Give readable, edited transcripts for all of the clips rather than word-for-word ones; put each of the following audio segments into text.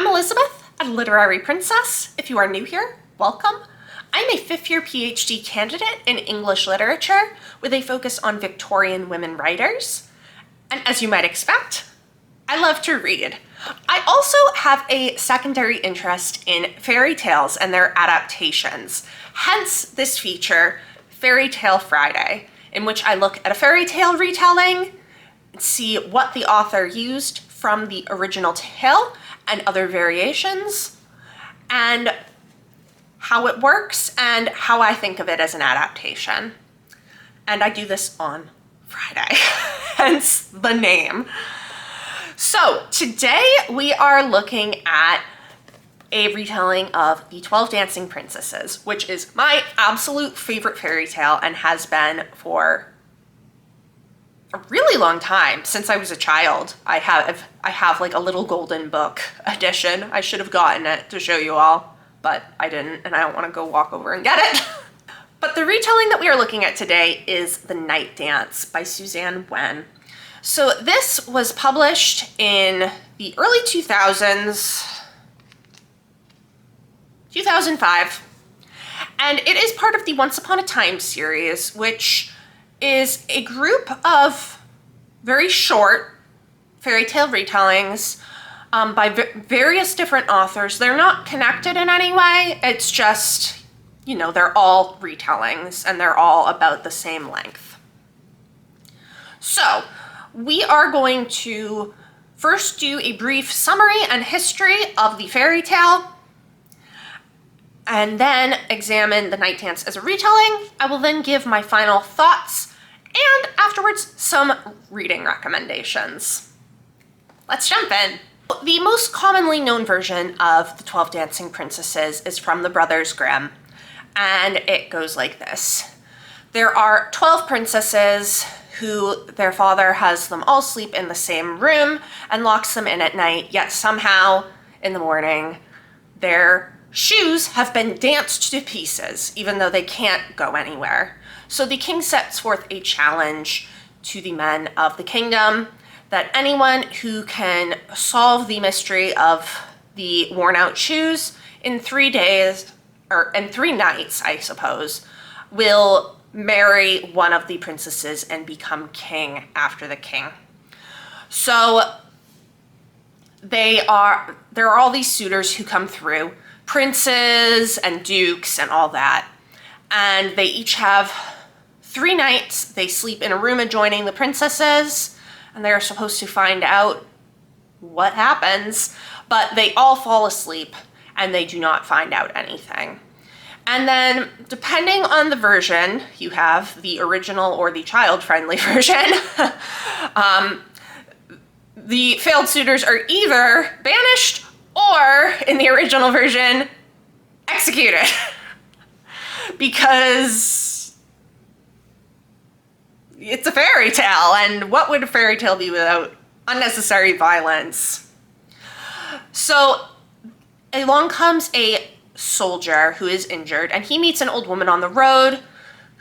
I'm Elizabeth, a literary princess. If you are new here, welcome. I'm a fifth-year PhD candidate in English literature with a focus on Victorian women writers. And as you might expect, I love to read. I also have a secondary interest in fairy tales and their adaptations. Hence this feature, Fairy Tale Friday, in which I look at a fairy tale retelling and see what the author used from the original tale and other variations, and how it works and how I think of it as an adaptation. And I do this on Friday, hence the name. So today we are looking at a retelling of The 12 Dancing Princesses, which is my absolute favorite fairy tale and has been for a really long time, since I was a child. I have like a little golden book edition. I should have gotten it to show you all, but I didn't, and I don't want to go walk over and get it. But the retelling that we are looking at today is The Night Dance by Suzanne Weyn. So this was published in the early 2000s, 2005, and it is part of the Once Upon a Time series, which is a group of very short fairy tale retellings by various different authors. They're not connected in any way. It's just, you know, they're all retellings and they're all about the same length. So we are going to first do a brief summary and history of the fairy tale, and then examine The Night Dance as a retelling. I will then give my final thoughts and afterwards some reading recommendations. Let's jump in. The most commonly known version of The 12 Dancing Princesses is from the Brothers Grimm, and it goes like this. There are 12 princesses who their father has them all sleep in the same room and locks them in at night, yet somehow in the morning their shoes have been danced to pieces, even though they can't go anywhere. So the king sets forth a challenge to the men of the kingdom that anyone who can solve the mystery of the worn out shoes in 3 days, or in 3 nights, I suppose, will marry one of the princesses and become king after the king. So there are all these suitors who come through, princes and dukes and all that, and they each have 3 nights. They sleep in a room adjoining the princesses, and they're supposed to find out what happens, but they all fall asleep and they do not find out anything. And then, depending on the version, you have the original or the child-friendly version. The failed suitors are either banished or, in the original version, executed. Because it's a fairy tale, and what would a fairy tale be without unnecessary violence? So along comes a soldier who is injured, and he meets an old woman on the road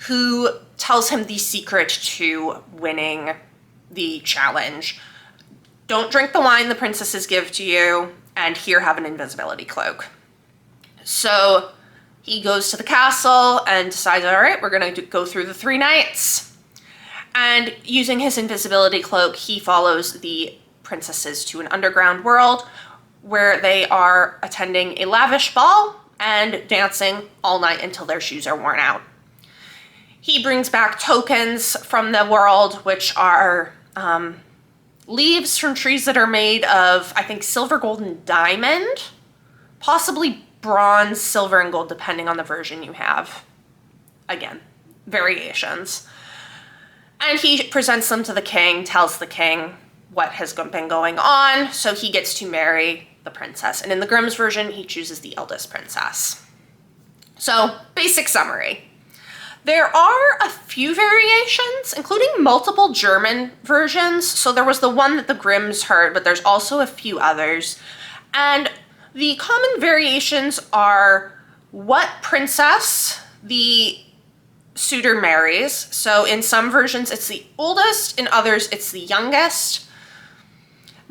who tells him the secret to winning the challenge. Don't drink the wine the princesses give to you, and here, have an invisibility cloak. So he goes to the castle and decides, all right, we're going to go through the 3 nights. And using his invisibility cloak, he follows the princesses to an underground world where they are attending a lavish ball and dancing all night until their shoes are worn out. He brings back tokens from the world, which are leaves from trees that are made of, I think, silver, gold, and diamond, possibly bronze, silver, and gold, depending on the version you have. Again, variations. And he presents them to the king, tells the king what has been going on, so he gets to marry the princess. And in the Grimm's version, he chooses the eldest princess. So, basic summary. There are a few variations, including multiple German versions. So there was the one that the Grimms heard, but there's also a few others. And the common variations are what princess the suitor marries. So in some versions it's the oldest, in others it's the youngest.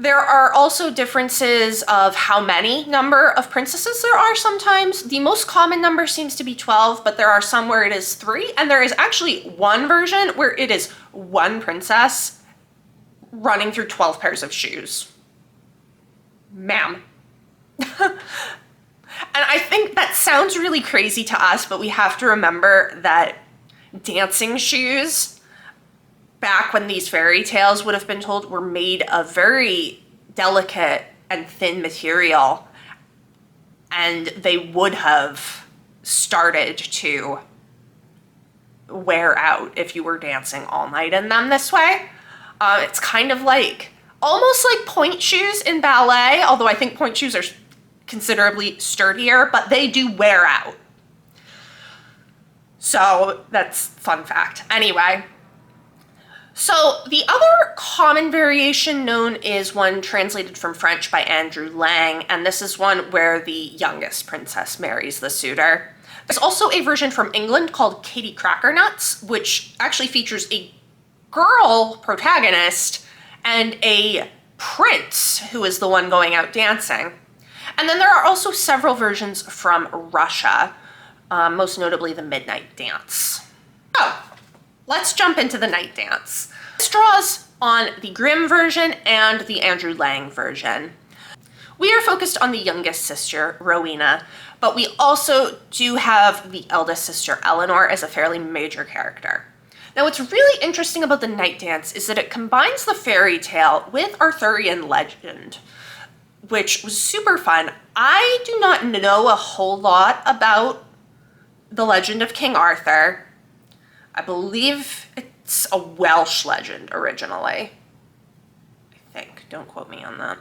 There are also differences of how many number of princesses there are sometimes. The most common number seems to be 12, but there are some where it is 3, and there is actually one version where it is one princess running through 12 pairs of shoes. Ma'am. And I think that sounds really crazy to us, but we have to remember that dancing shoes, back when these fairy tales would have been told, were made of very delicate and thin material, and they would have started to wear out if you were dancing all night in them this way. It's kind of like, almost like point shoes in ballet, although I think point shoes are considerably sturdier, but they do wear out. So that's fun fact. Anyway, so the other common variation known is one translated from French by Andrew Lang, and this is one where the youngest princess marries the suitor. There's also a version from England called Katie Crackernuts, which actually features a girl protagonist and a prince who is the one going out dancing. And then there are also several versions from Russia, most notably the Midnight Dance. So let's jump into the night dance. This draws on the Grimm version and the Andrew Lang version. We are focused on the youngest sister, Rowena, but we also do have the eldest sister, Eleanor, as a fairly major character. Now, what's really interesting about the night dance is that it combines the fairy tale with Arthurian legend, which was super fun. I do not know a whole lot about the legend of King Arthur. I believe it's a Welsh legend originally. I think, don't quote me on that.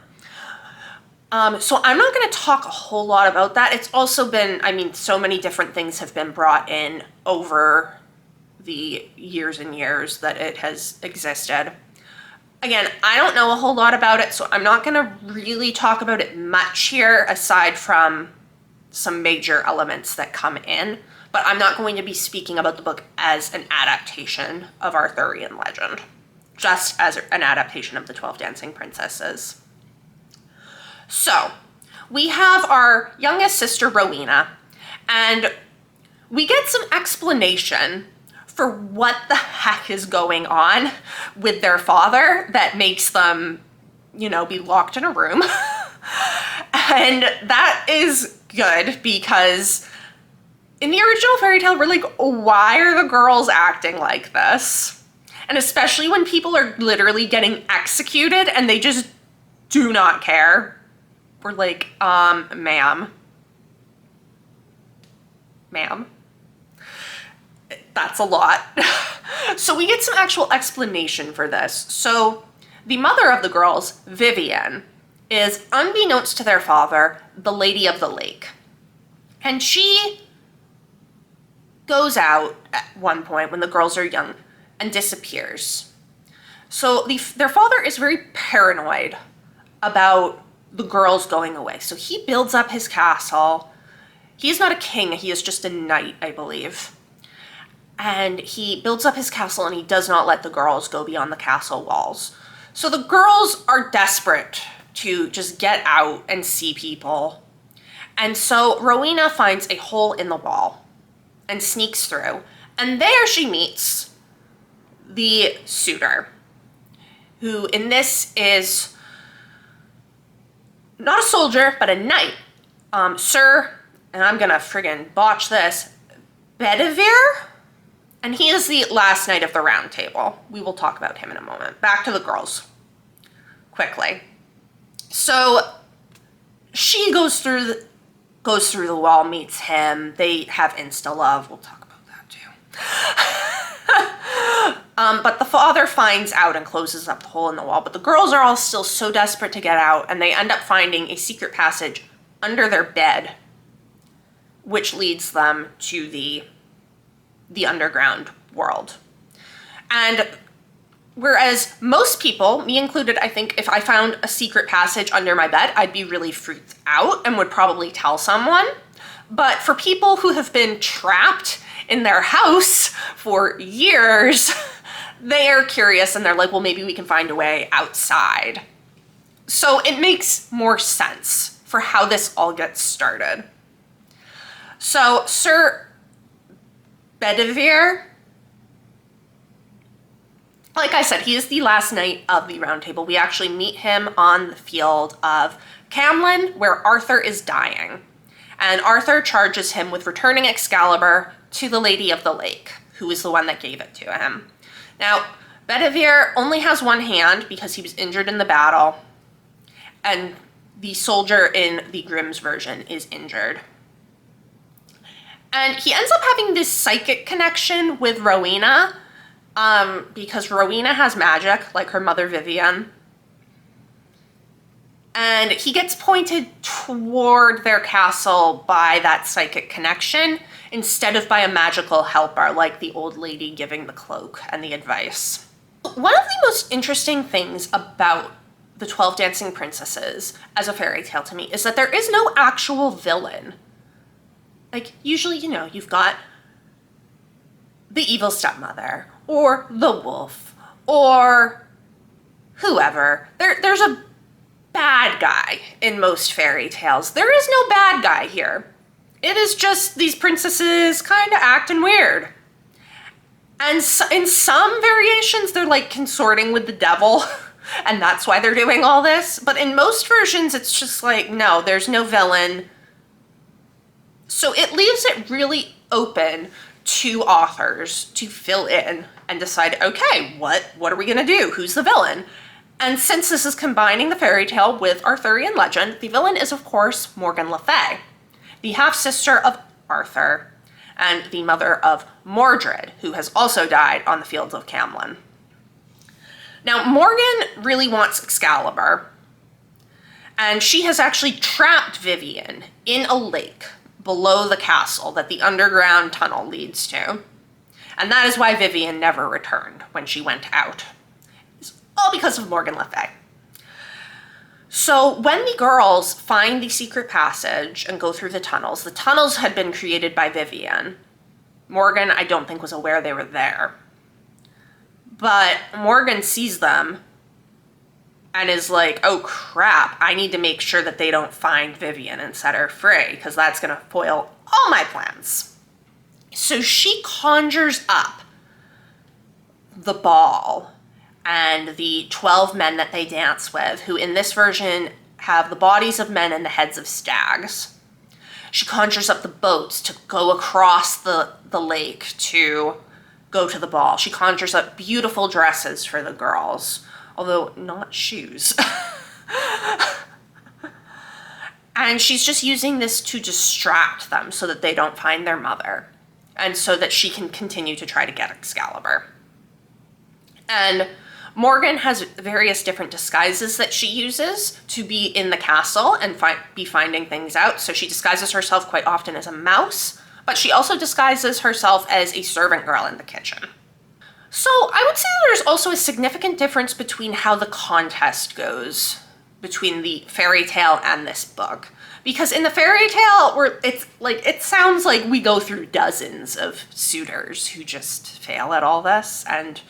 So I'm not going to talk a whole lot about that. It's also been, I mean, so many different things have been brought in over the years and years that it has existed. Again, I don't know a whole lot about it, so I'm not going to really talk about it much here, aside from some major elements that come in, but I'm not going to be speaking about the book as an adaptation of Arthurian legend, just as an adaptation of the 12 Dancing Princesses. So, we have our youngest sister, Rowena, and we get some explanation for what the heck is going on with their father that makes them, you know, be locked in a room. And that is good because in the original fairy tale, we're like, why are the girls acting like this? And especially when people are literally getting executed and they just do not care. We're like, ma'am. That's a lot. So we get some actual explanation for this. So the mother of the girls, Vivian, is, unbeknownst to their father, the Lady of the Lake. And she goes out at one point when the girls are young and disappears. So their father is very paranoid about the girls going away. So he builds up his castle. He is not a king, he is just a knight, I believe. And he builds up his castle and he does not let the girls go beyond the castle walls. So the girls are desperate to just get out and see people. And so Rowena finds a hole in the wall and sneaks through. And there she meets the suitor, who in this is not a soldier, but a knight. Sir, and I'm gonna friggin' botch this, Bedivere? And he is the last knight of the Round Table. We will talk about him in a moment. Back to the girls, quickly. So she goes through the wall, meets him. They have insta-love. We'll talk about that too. But the father finds out and closes up the hole in the wall. But the girls are all still so desperate to get out, and they end up finding a secret passage under their bed, which leads them to the underground world. And whereas most people, me included, I think if I found a secret passage under my bed, I'd be really freaked out and would probably tell someone. But for people who have been trapped in their house for years, they are curious and they're like, well, maybe we can find a way outside. So it makes more sense for how this all gets started. So Sir Bedivere, like I said, he is the last knight of the Round Table. We actually meet him on the field of Camlin, where Arthur is dying. And Arthur charges him with returning Excalibur to the Lady of the Lake, who is the one that gave it to him. Now, Bedivere only has one hand because he was injured in the battle, and the soldier in the Grimm's version is injured. And he ends up having this psychic connection with Rowena, because Rowena has magic, like her mother Vivian. And he gets pointed toward their castle by that psychic connection instead of by a magical helper, like the old lady giving the cloak and the advice. One of the most interesting things about the 12 Dancing Princesses as a fairy tale to me is that there is no actual villain. Like, usually, you know, you've got the evil stepmother, or the wolf, or whoever. There's a bad guy in most fairy tales. There is no bad guy here. It is just these princesses kind of acting weird. And so, in some variations, they're like consorting with the devil, and that's why they're doing all this. But in most versions, it's just like, no, there's no villain. So it leaves it really open to authors to fill in and decide, okay, what are we gonna do? Who's the villain? And since this is combining the fairy tale with Arthurian legend, the villain is, of course, Morgan Le Fay, the half-sister of Arthur and the mother of Mordred, who has also died on the fields of Camlin. Now, Morgan really wants Excalibur, and she has actually trapped Vivian in a lake below the castle that the underground tunnel leads to. And that is why Vivian never returned when she went out. It's all because of Morgan Le Fay. So when the girls find the secret passage and go through the tunnels had been created by Vivian. Morgan, I don't think, was aware they were there. But Morgan sees them and is like, oh crap, I need to make sure that they don't find Vivian and set her free, because that's gonna foil all my plans. So she conjures up the ball and the 12 men that they dance with, who in this version have the bodies of men and the heads of stags. She conjures up the boats to go across the lake to go to the ball. She conjures up beautiful dresses for the girls, although not shoes. And she's just using this to distract them so that they don't find their mother, and so that she can continue to try to get Excalibur. And Morgan has various different disguises that she uses to be in the castle and be finding things out. So she disguises herself quite often as a mouse, but she also disguises herself as a servant girl in the kitchen. So I would say there's also a significant difference between how the contest goes between the fairy tale and this book. Because in the fairy tale, it sounds like we go through dozens of suitors who just fail at all this and,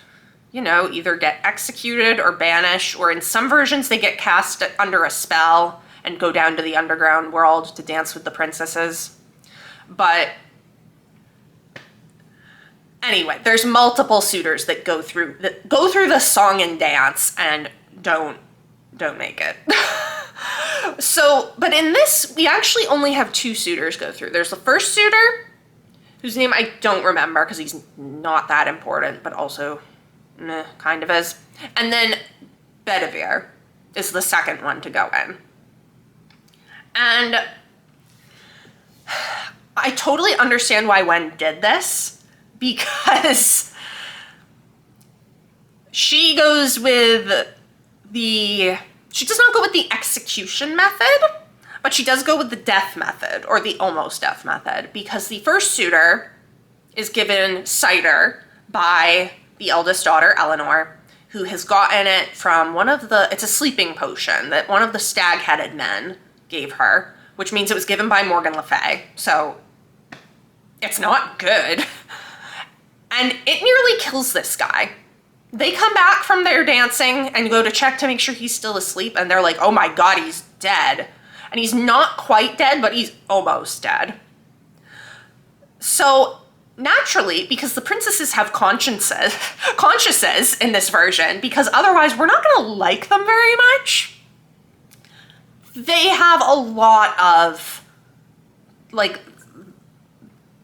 you know, either get executed or banished, or in some versions they get cast under a spell and go down to the underground world to dance with the princesses. But anyway, there's multiple suitors that go through the song and dance and don't make it. So, but in this, we actually only have 2 suitors go through. There's the first suitor, whose name I don't remember because he's not that important, but also kind of is. And then Bedivere is the second one to go in. And I totally understand why Weyn did this, because she goes with she does not go with the execution method, but she does go with the death method, or the almost death method, because the first suitor is given cider by the eldest daughter, Eleanor, who has gotten it from it's a sleeping potion that one of the stag-headed men gave her, which means it was given by Morgan Le Fay, so it's not good. And it nearly kills this guy. They come back from their dancing and go to check to make sure he's still asleep, and they're like, oh my god, he's dead. And he's not quite dead, but he's almost dead. So naturally, because the princesses have consciences in this version, because otherwise we're not going to like them very much, they have a lot of, like,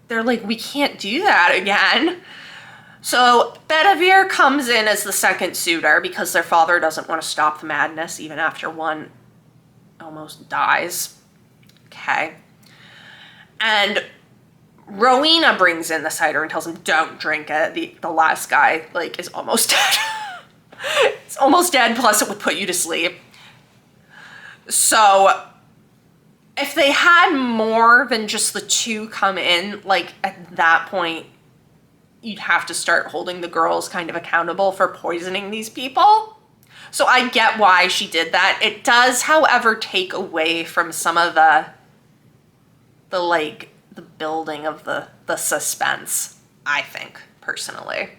they're like, we can't do that again. So Bedivere comes in as the second suitor because their father doesn't want to stop the madness even after one almost dies. Okay. And Rowena brings in the cider and tells him, don't drink it. The last guy, like, is almost dead. It's almost dead, plus it would put you to sleep. So if they had more than just the two come in, like, at that point, you'd have to start holding the girls kind of accountable for poisoning these people. So I get why she did that. It does, however, take away from some of the building of the suspense, I think, personally.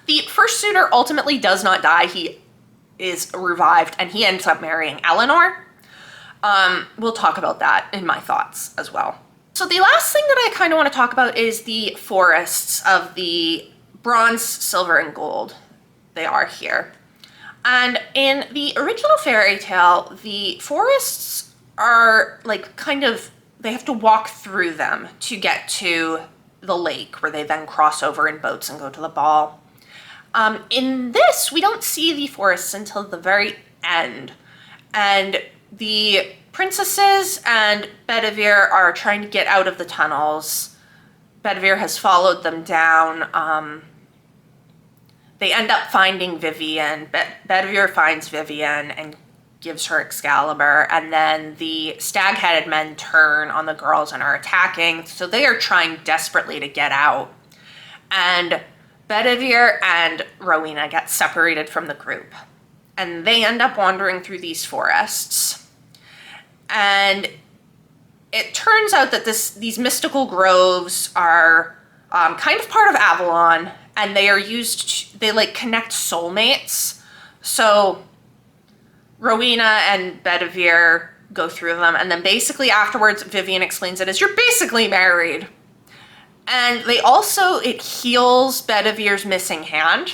The first suitor ultimately does not die. He is revived, and he ends up marrying Eleanor. We'll talk about that in my thoughts as well. So the last thing that I kind of want to talk about is the forests of the bronze, silver, and gold. They are here. And in the original fairy tale, the forests are like kind of, they have to walk through them to get to the lake, where they then cross over in boats and go to the ball. In this, we don't see the forests until the very end. And the princesses and Bedivere are trying to get out of the tunnels. Bedivere has followed them down. They end up finding Vivian. Bedivere finds Vivian and gives her Excalibur, and then the stag-headed men turn on the girls and are attacking, so they are trying desperately to get out. And Bedivere and Rowena get separated from the group, and they end up wandering through these forests. And it turns out that these mystical groves are kind of part of Avalon, and they are used, they like connect soulmates. So Rowena and Bedivere go through them, and then basically afterwards Vivian explains it as, you're basically married. And they also, it heals Bedivere's missing hand,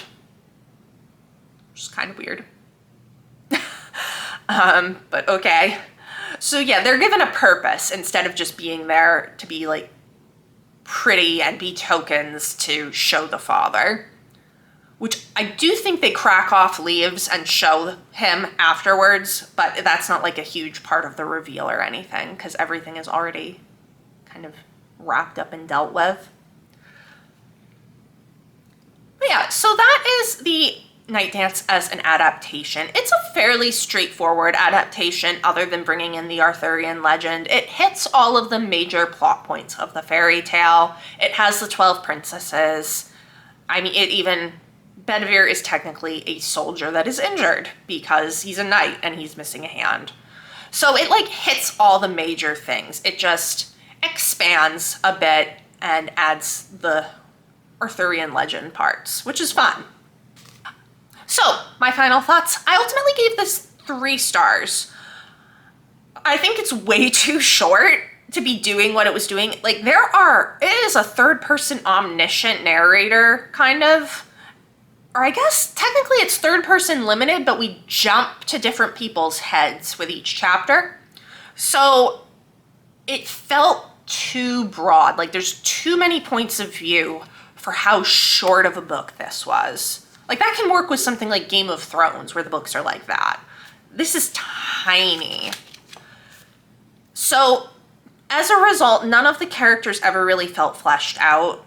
which is kind of weird. But okay. So yeah, they're given a purpose instead of just being there to be like pretty and be tokens to show the father. Which I do think they crack off leaves and show him afterwards, but that's not like a huge part of the reveal or anything, because everything is already kind of wrapped up and dealt with. But yeah, so that is the Night Dance as an adaptation. It's a fairly straightforward adaptation other than bringing in the Arthurian legend. It hits all of the major plot points of the fairy tale. It has the 12 princesses. I mean, it even... Bedivere is technically a soldier that is injured because he's a knight and he's missing a hand. So it like hits all the major things. It just expands a bit and adds the Arthurian legend parts, which is fun. So my final thoughts. I ultimately gave this 3 stars. I think it's way too short to be doing what it was doing. Like it is a third person omniscient narrator kind of. Or I guess technically it's third person limited, but we jump to different people's heads with each chapter. So it felt too broad. Like there's too many points of view for how short of a book this was. Like that can work with something like Game of Thrones where the books are like that. This is tiny. So as a result, none of the characters ever really felt fleshed out.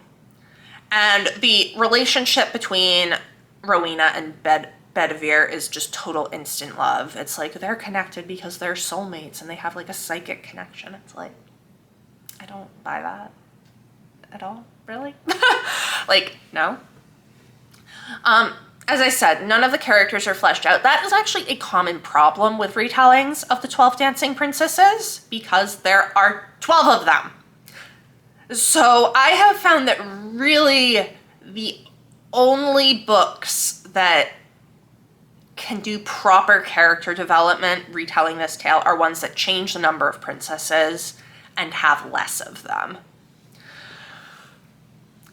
And the relationship between Rowena and Bedivere is just total instant love. It's like they're connected because they're soulmates and they have like a psychic connection. It's like, I don't buy that at all, really? Like, no. As I said, none of the characters are fleshed out. That is actually a common problem with retellings of the 12 Dancing Princesses because there are 12 of them. So I have found that really the only books that can do proper character development retelling this tale are ones that change the number of princesses and have less of them.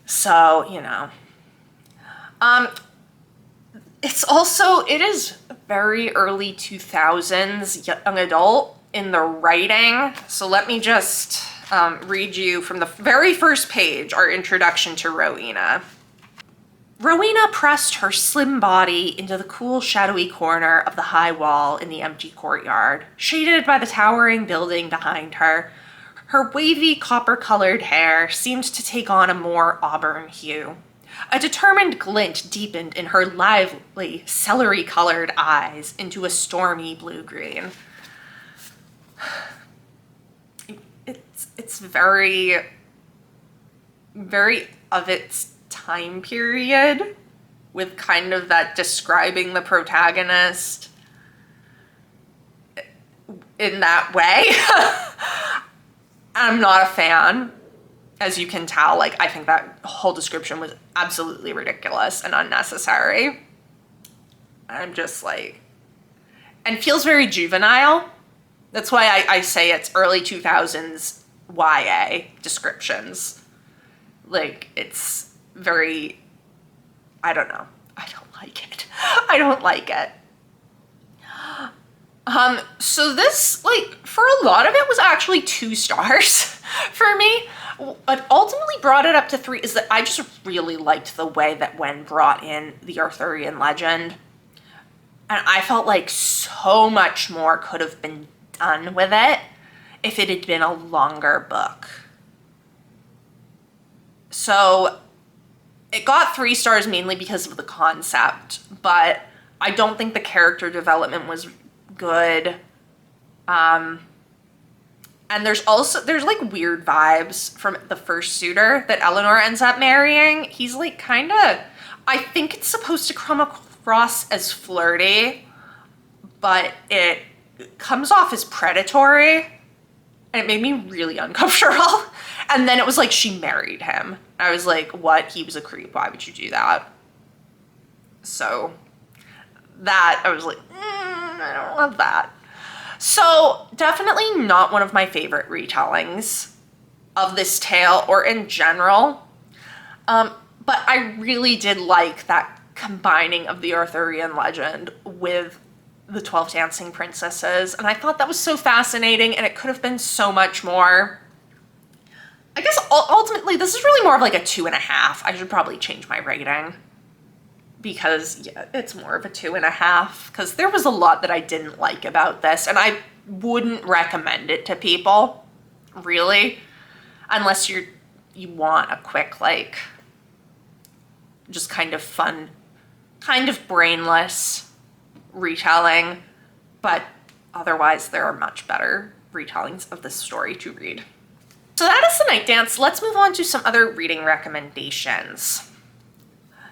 So, you know. It is very early 2000s young adult in the writing. So let me just read you from the very first page, our introduction to Rowena. Rowena pressed her slim body into the cool, shadowy corner of the high wall in the empty courtyard, shaded by the towering building behind her. Her wavy, copper-colored hair seemed to take on a more auburn hue. A determined glint deepened in her lively, celery-colored eyes into a stormy blue-green. It's very, very of its time period, with kind of that describing the protagonist in that way. I'm not a fan, as you can tell. Like, I think that whole description was absolutely ridiculous and unnecessary. I'm just like, and feels very juvenile. That's why I say it's early 2000s YA descriptions. Like, it's very, I don't know. I don't like it. I don't like it. So this, like, for a lot of it was actually 2 stars for me. What ultimately brought it up to 3 is that I just really liked the way that Weyn brought in the Arthurian legend. And I felt like so much more could have been done with it if it had been a longer book. So it got 3 stars mainly because of the concept, but I don't think the character development was good. And there's like weird vibes from the first suitor that Eleanor ends up marrying. He's like kind of, I think it's supposed to come across as flirty, but it comes off as predatory, and it made me really uncomfortable. And then it was like she married him. I was like, what? He was a creep. Why would you do that? So that, I was like, I don't love that. So definitely not one of my favorite retellings of this tale or in general. But I really did like that combining of the Arthurian legend with the 12 Dancing Princesses. And I thought that was so fascinating, and it could have been so much more. I guess ultimately this is really more of like a 2.5. I should probably change my rating, because yeah, it's more of a 2.5, because there was a lot that I didn't like about this, and I wouldn't recommend it to people, really, unless you want a quick, like, just kind of fun, kind of brainless retelling. But otherwise there are much better retellings of this story to read. So that is The Night Dance. Let's move on to some other reading recommendations.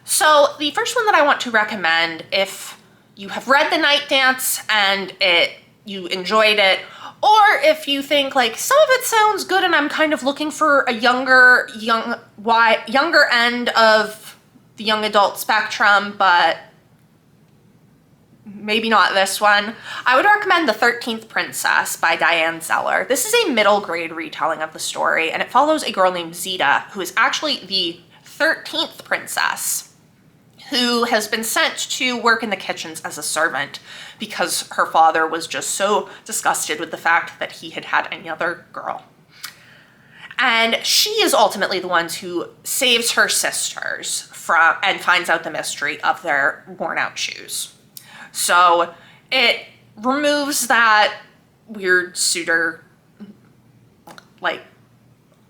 So the first one that I want to recommend, if you have read The Night Dance and you enjoyed it, or if you think like some of it sounds good and I'm kind of looking for a younger end of the young adult spectrum, but maybe not this one, I would recommend The 13th Princess by Diane Zeller. This is a middle grade retelling of the story, and it follows a girl named Zita, who is actually the 13th princess, who has been sent to work in the kitchens as a servant because her father was just so disgusted with the fact that he had had any other girl. And she is ultimately the one who saves her sisters and finds out the mystery of their worn out shoes. So it removes that weird suitor, like,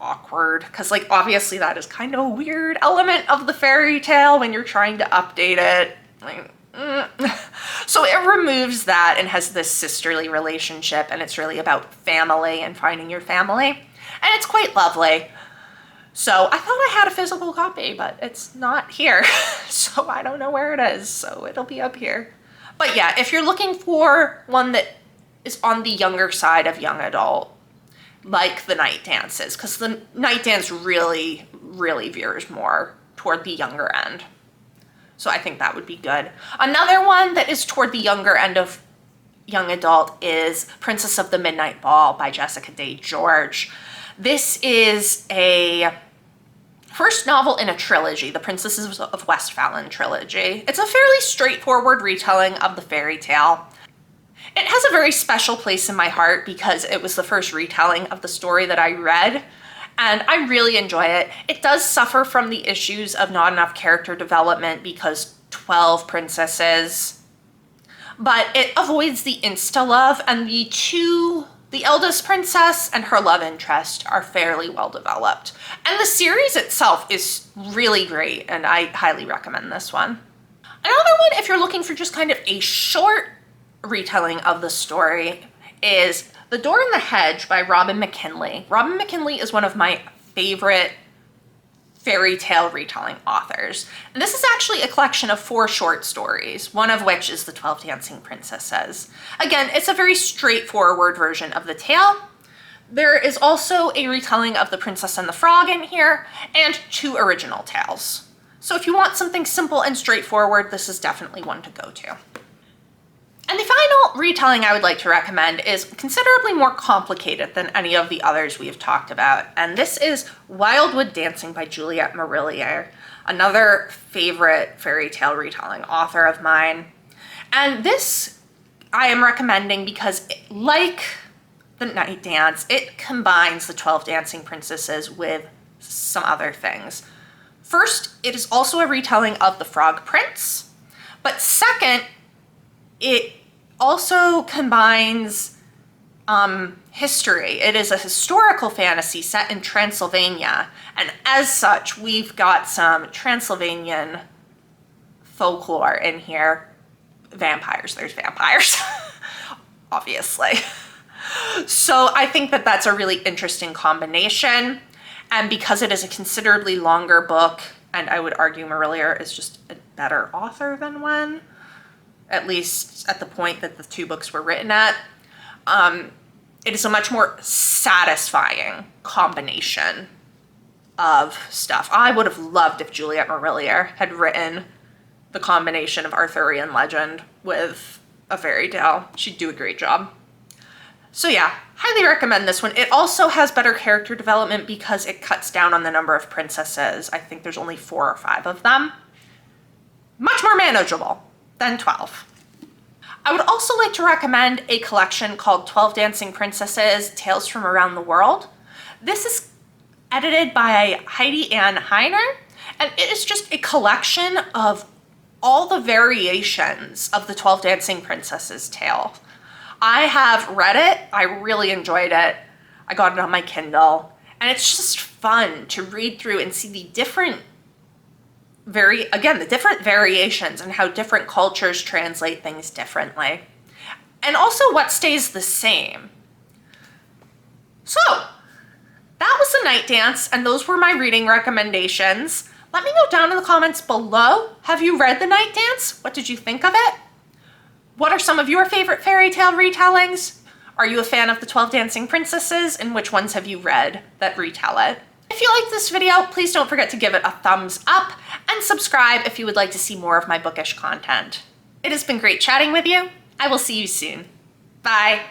awkward, because like obviously that is kind of a weird element of the fairy tale when you're trying to update it, like, So it removes that and has this sisterly relationship, and it's really about family and finding your family, and it's quite lovely. So I thought I had a physical copy, but it's not here. So I don't know where it is, so it'll be up here. But yeah, if you're looking for one that is on the younger side of young adult, like The Night Dances, because The Night Dance really, really veers more toward the younger end. So I think that would be good. Another one that is toward the younger end of young adult is Princess of the Midnight Ball by Jessica Day George. This is a first novel in a trilogy, the Princesses of Westphalen trilogy. It's a fairly straightforward retelling of the fairy tale. It has a very special place in my heart because it was the first retelling of the story that I read, and I really enjoy it. It does suffer from the issues of not enough character development because 12 princesses, but it avoids the insta-love, and the eldest princess and her love interest are fairly well developed. And the series itself is really great, and I highly recommend this one. Another one, if you're looking for just kind of a short retelling of the story, is The Door in the Hedge by Robin McKinley. Robin McKinley is one of my favorite fairy tale retelling authors. And this is actually a collection of 4 short stories, one of which is The 12 Dancing Princesses. Again, it's a very straightforward version of the tale. There is also a retelling of The Princess and the Frog in here, and 2 original tales. So if you want something simple and straightforward, this is definitely one to go to. And the final retelling I would like to recommend is considerably more complicated than any of the others we have talked about, and this is Wildwood Dancing by Juliette Marillier, another favorite fairy tale retelling author of mine. And this I am recommending because, like The Night Dance, it combines the 12 Dancing Princesses with some other things. First, it is also a retelling of The Frog Prince, but second, it also combines history. It is a historical fantasy set in Transylvania, and as such, we've got some Transylvanian folklore in here. Vampires, there's vampires, obviously. So I think that that's a really interesting combination, and because it is a considerably longer book, and I would argue Marillier is just a better author than Weyn, at least at the point that the 2 books were written at, it is a much more satisfying combination of stuff. I would have loved if Juliette Marillier had written the combination of Arthurian legend with a fairy tale. She'd do a great job. So yeah, highly recommend this one. It also has better character development because it cuts down on the number of princesses. I think there's only 4 or 5 of them. Much more manageable than 12. I would also like to recommend a collection called 12 Dancing Princesses, Tales from Around the World. This is edited by Heidi Ann Heiner, and it is just a collection of all the variations of the 12 Dancing Princesses tale. I have read it, I really enjoyed it, I got it on my Kindle, and it's just fun to read through and see the different variations and how different cultures translate things differently. And also what stays the same. So, that was The Night Dance, and those were my reading recommendations. Let me know down in the comments below, have you read The Night Dance? What did you think of it? What are some of your favorite fairy tale retellings? Are you a fan of the 12 Dancing Princesses, and which ones have you read that retell it? If you liked this video, please don't forget to give it a thumbs up and subscribe if you would like to see more of my bookish content. It has been great chatting with you. I will see you soon. Bye.